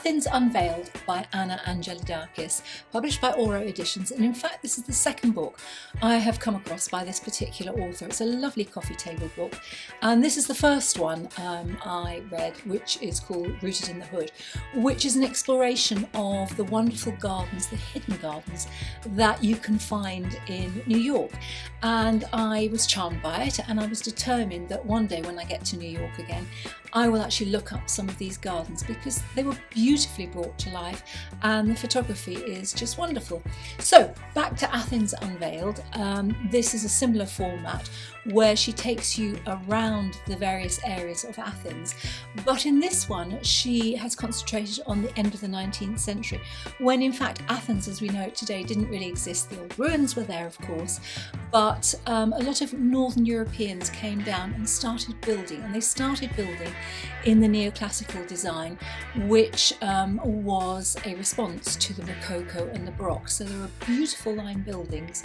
Athens Unveiled by Angelidakis, published by Oro Editions, and in fact this is the second book I have come across by this particular author. It's a lovely coffee table book, and this is the first one I read, which is called Rooted in the Hood, which is an exploration of the wonderful gardens, the hidden gardens that you can find in New York. And I was charmed by it, and I was determined that one day when I get to New York again, I will actually look up some of these gardens because they were beautifully brought to life and the photography is just wonderful. So back to Athens Unveiled. This is a similar format where she takes you around the various areas of Athens, but in this one she has concentrated on the end of the 19th century, when in fact Athens as we know it today didn't really exist. The old ruins were there of course, but a lot of Northern Europeans came down and started building, and they started building in the neoclassical design, which was a response to the Rococo and the Baroque. So there are beautiful line buildings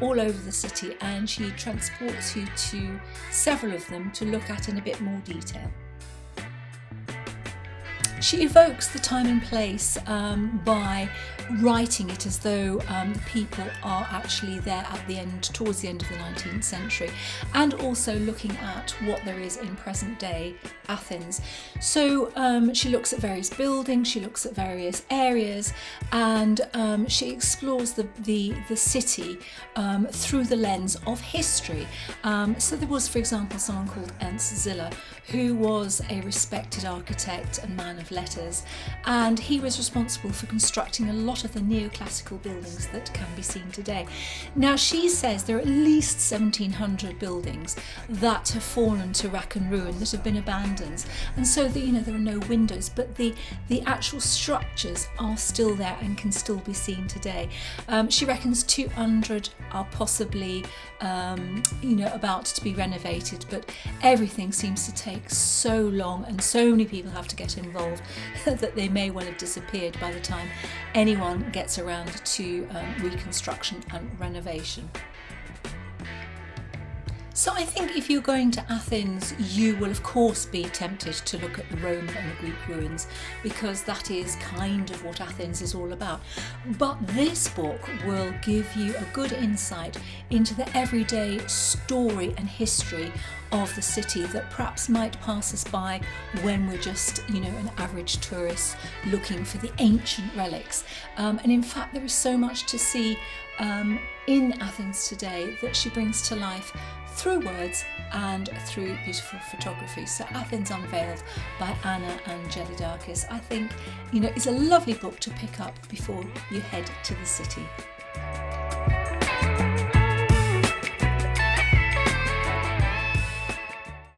all over the city, and she transports you to several of them to look at in a bit more detail. She evokes the time and place by writing it as though the people are actually there at the end, towards the end of the 19th century, and also looking at what there is in present day Athens. So she looks at various buildings, she looks at various areas, and she explores the city through the lens of history. So there was, for example, someone called Ernst Ziller, who was a respected architect and man of letters, and he was responsible for constructing a lot of the neoclassical buildings that can be seen today. Now she says there are at least 1700 buildings that have fallen to rack and ruin, that have been abandoned, and so there are no windows, but the actual structures are still there and can still be seen today. She reckons 200 are possibly about to be renovated, but everything seems to take so long and so many people have to get involved that they may well have disappeared by the time anyone gets around to reconstruction and renovation. So I think if you're going to Athens, you will of course be tempted to look at the Roman and the Greek ruins, because that is kind of what Athens is all about. But this book will give you a good insight into the everyday story and history of the city that perhaps might pass us by when we're just, an average tourist looking for the ancient relics. And in fact, there is so much to see in Athens today that she brings to life through words and through beautiful photography. So Athens Unveiled by Angelidakis, I think, is a lovely book to pick up before you head to the city.